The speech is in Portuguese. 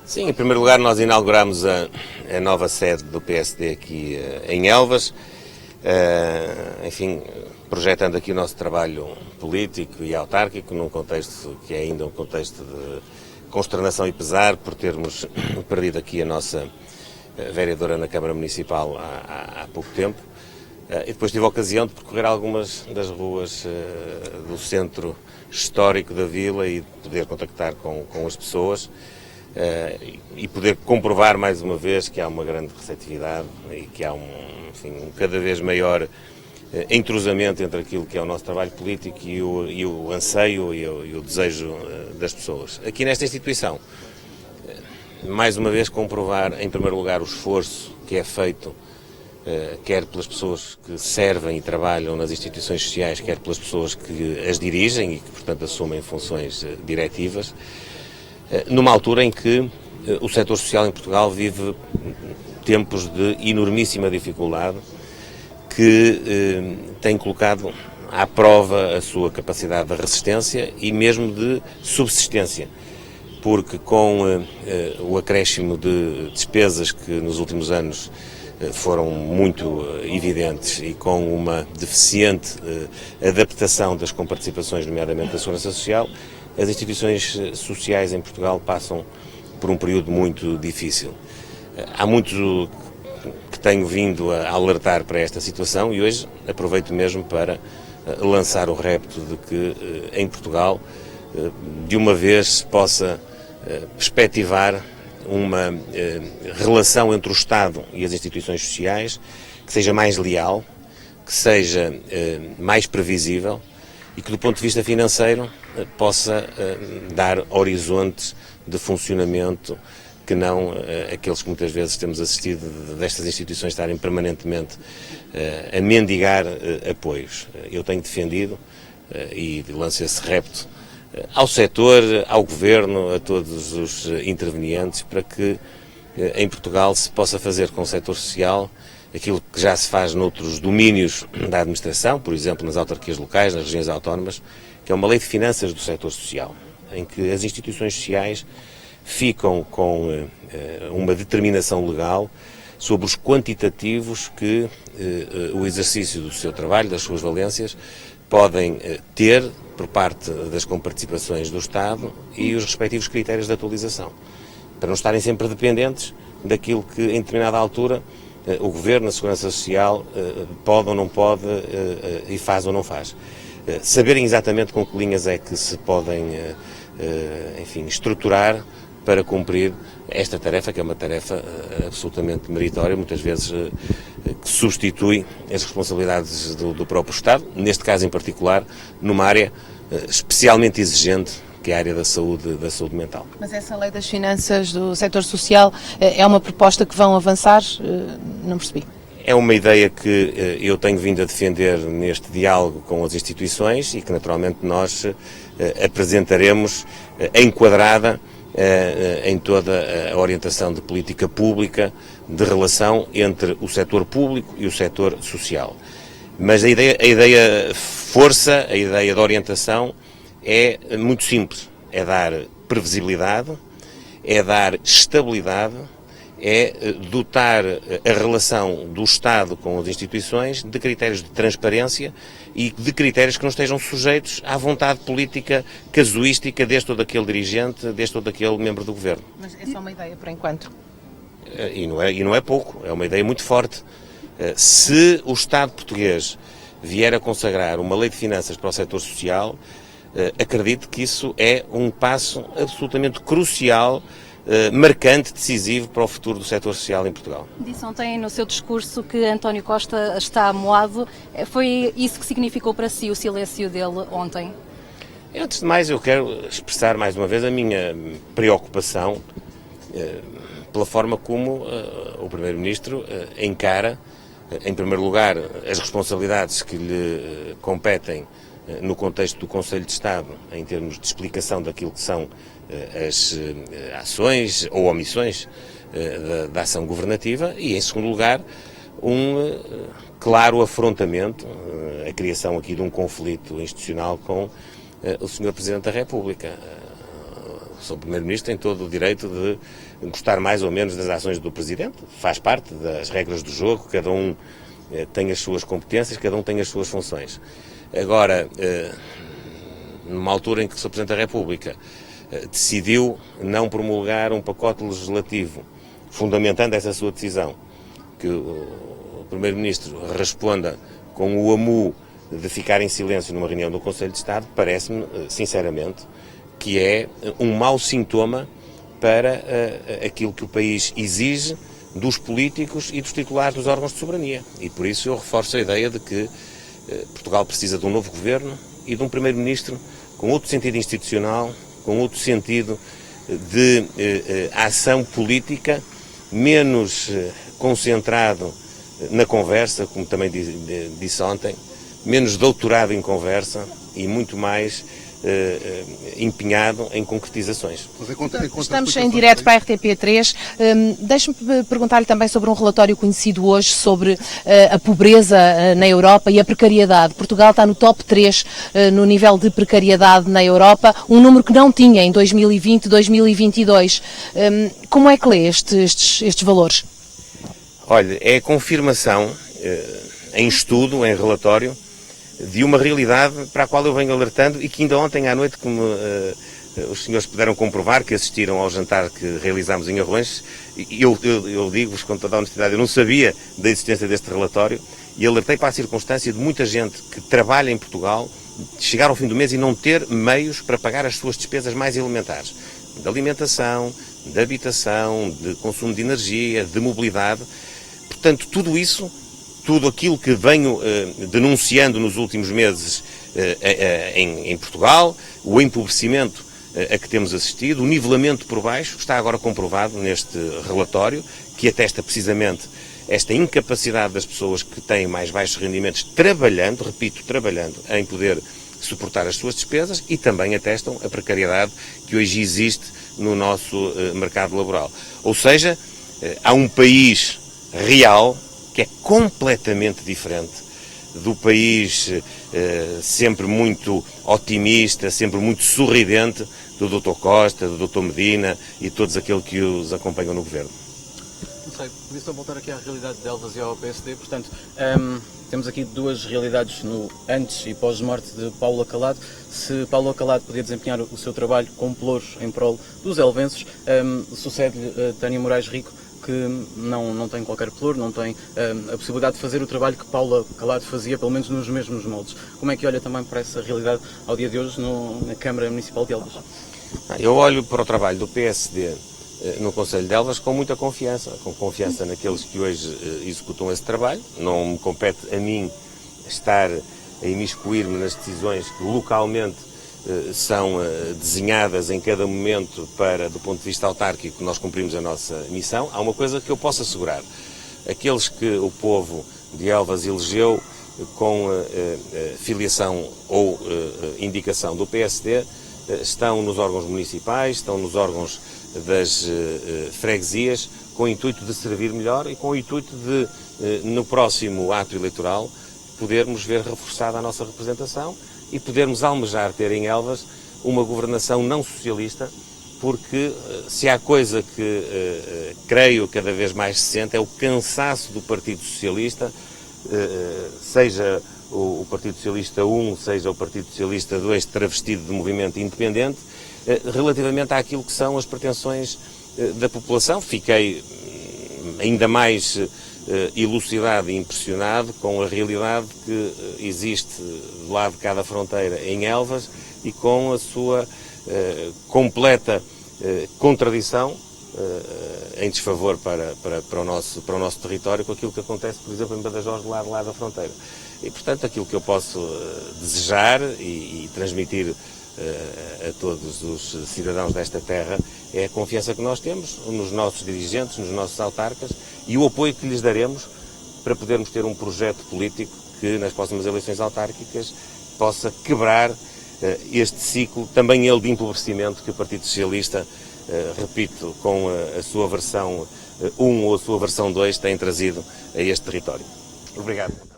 Sim, em primeiro lugar nós inauguramos a nova sede do PSD aqui em Elvas, enfim, projetando aqui o nosso trabalho político e autárquico num contexto que é ainda um contexto de consternação e pesar por termos perdido aqui a nossa vereadora na Câmara Municipal há pouco tempo. E depois tive a ocasião de percorrer algumas das ruas do centro histórico da vila e poder contactar com as pessoas e poder comprovar mais uma vez que há uma grande receptividade e que há um cada vez maior entrosamento entre aquilo que é o nosso trabalho político e o anseio e o desejo das pessoas. Aqui nesta instituição, mais uma vez comprovar em primeiro lugar o esforço que é feito quer pelas pessoas que servem e trabalham nas instituições sociais, quer pelas pessoas que as dirigem e que, portanto, assumem funções diretivas, numa altura em que o setor social em Portugal vive tempos de enormíssima dificuldade que tem colocado à prova a sua capacidade de resistência e mesmo de subsistência, porque com o acréscimo de despesas que nos últimos anos foram muito evidentes e com uma deficiente adaptação das comparticipações, nomeadamente da Segurança Social, as instituições sociais em Portugal passam por um período muito difícil. Há muito que tenho vindo a alertar para esta situação e hoje aproveito mesmo para lançar o repto de que em Portugal, de uma vez, se possa perspectivar uma relação entre o Estado e as instituições sociais que seja mais leal, que seja mais previsível e que, do ponto de vista financeiro, possa dar horizontes de funcionamento que não aqueles que muitas vezes temos assistido destas instituições estarem permanentemente a mendigar apoios. Eu tenho defendido e lanço esse repto ao setor, ao Governo, a todos os intervenientes, para que em Portugal se possa fazer com o setor social aquilo que já se faz noutros domínios da administração, por exemplo nas autarquias locais, nas regiões autónomas, que é uma lei de finanças do setor social, em que as instituições sociais ficam com uma determinação legal sobre os quantitativos que o exercício do seu trabalho, das suas valências, podem ter por parte das comparticipações do Estado e os respectivos critérios de atualização, para não estarem sempre dependentes daquilo que, em determinada altura, o Governo, a Segurança Social, pode ou não pode e faz ou não faz. Saberem exatamente com que linhas é que se podem, enfim, estruturar para cumprir esta tarefa, que é uma tarefa absolutamente meritória, muitas vezes que substitui as responsabilidades do próprio Estado, neste caso em particular, numa área especialmente exigente, que é a área da saúde mental. Mas essa lei das finanças do setor social é uma proposta que vão avançar? Não percebi. É uma ideia que eu tenho vindo a defender neste diálogo com as instituições e que naturalmente nós apresentaremos enquadrada em toda a orientação de política pública de relação entre o setor público e o setor social. Mas a ideia força, a ideia de orientação é muito simples, é dar previsibilidade, é dar estabilidade, é dotar a relação do Estado com as instituições de critérios de transparência e de critérios que não estejam sujeitos à vontade política casuística deste ou daquele dirigente, deste ou daquele membro do Governo. Mas é só uma ideia, por enquanto. E não é pouco, é uma ideia muito forte. Se o Estado português vier a consagrar uma lei de finanças para o setor social, acredito que isso é um passo absolutamente crucial, marcante, decisivo para o futuro do setor social em Portugal. Disse ontem no seu discurso que António Costa está amoado. Foi isso que significou para si o silêncio dele ontem? Antes de mais, eu quero expressar mais uma vez a minha preocupação pela forma como o Primeiro-Ministro encara, em primeiro lugar, as responsabilidades que lhe competem no contexto do Conselho de Estado, em termos de explicação daquilo que são as ações ou omissões da ação governativa e, em segundo lugar, um claro afrontamento, a criação aqui de um conflito institucional com o Sr. Presidente da República. Sou Primeiro-Ministro, tem todo o direito de gostar mais ou menos das ações do Presidente, faz parte das regras do jogo, cada um tem as suas competências, cada um tem as suas funções. Agora, numa altura em que o Sr. Presidente da República decidiu não promulgar um pacote legislativo, fundamentando essa sua decisão, que o Primeiro-Ministro responda com o AMU de ficar em silêncio numa reunião do Conselho de Estado, parece-me, sinceramente, que é um mau sintoma para aquilo que o país exige dos políticos e dos titulares dos órgãos de soberania. E por isso eu reforço a ideia de que Portugal precisa de um novo governo e de um Primeiro-Ministro com outro sentido institucional, com outro sentido de ação política, menos concentrado na conversa, como também disse ontem, menos doutorado em conversa e muito mais empenhado em concretizações. Estamos em direto para a RTP3. Deixe-me perguntar-lhe também sobre um relatório conhecido hoje sobre a pobreza na Europa e a precariedade. Portugal está no top 3 no nível de precariedade na Europa, um número que não tinha em 2020 e 2022. Como é que lê estes valores? Olha, é a confirmação em estudo, em relatório, de uma realidade para a qual eu venho alertando e que ainda ontem à noite, como os senhores puderam comprovar, que assistiram ao jantar que realizámos em Arrões, eu digo-vos com toda a honestidade, eu não sabia da existência deste relatório e alertei para a circunstância de muita gente que trabalha em Portugal chegar ao fim do mês e não ter meios para pagar as suas despesas mais elementares, de alimentação, de habitação, de consumo de energia, de mobilidade. Portanto, tudo isso, tudo aquilo que venho denunciando nos últimos meses em Portugal, o empobrecimento a que temos assistido, o nivelamento por baixo, está agora comprovado neste relatório, que atesta precisamente esta incapacidade das pessoas que têm mais baixos rendimentos trabalhando, repito, trabalhando, em poder suportar as suas despesas e também atestam a precariedade que hoje existe no nosso mercado laboral. Ou seja, há um país real que é completamente diferente do país sempre muito otimista, sempre muito sorridente do Dr. Costa, do Dr. Medina e todos aqueles que os acompanham no governo. Não sei, podia só voltar aqui à realidade de Elvas e ao PSD, portanto, temos aqui duas realidades no antes e pós-morte de Paulo Calado. Se Paulo Calado podia desempenhar o seu trabalho com pelouros em prol dos elvenses, sucede-lhe Tânia Moraes Rico, que não tem qualquer pelouro, não tem a possibilidade de fazer o trabalho que Paulo Calado fazia, pelo menos nos mesmos moldes. Como é que olha também para essa realidade ao dia de hoje na Câmara Municipal de Elvas? Eu olho para o trabalho do PSD no Conselho de Elvas com muita confiança, naqueles que hoje executam esse trabalho. Não me compete a mim estar a imiscuir-me nas decisões que localmente são desenhadas em cada momento para, do ponto de vista autárquico, nós cumprimos a nossa missão. Há uma coisa que eu posso assegurar: aqueles que o povo de Elvas elegeu com filiação ou indicação do PSD estão nos órgãos municipais, estão nos órgãos das freguesias, com o intuito de servir melhor e com o intuito de, no próximo ato eleitoral, podermos ver reforçada a nossa representação e podermos almejar ter em Elvas uma governação não socialista, porque se há coisa que creio cada vez mais se sente é o cansaço do Partido Socialista, seja o Partido Socialista 1, seja o Partido Socialista 2, travestido de movimento independente, relativamente àquilo que são as pretensões da população. Fiquei ainda mais elucidado e impressionado com a realidade que existe do lado de cada fronteira em Elvas e com a sua completa contradição em desfavor para o nosso território com aquilo que acontece, por exemplo, em Badajoz, do lado da fronteira. E, portanto, aquilo que eu posso desejar e transmitir a todos os cidadãos desta terra é a confiança que nós temos nos nossos dirigentes, nos nossos autarcas e o apoio que lhes daremos para podermos ter um projeto político que nas próximas eleições autárquicas possa quebrar este ciclo, também ele de empobrecimento que o Partido Socialista, repito, com a sua versão 1 ou a sua versão 2 tem trazido a este território. Obrigado.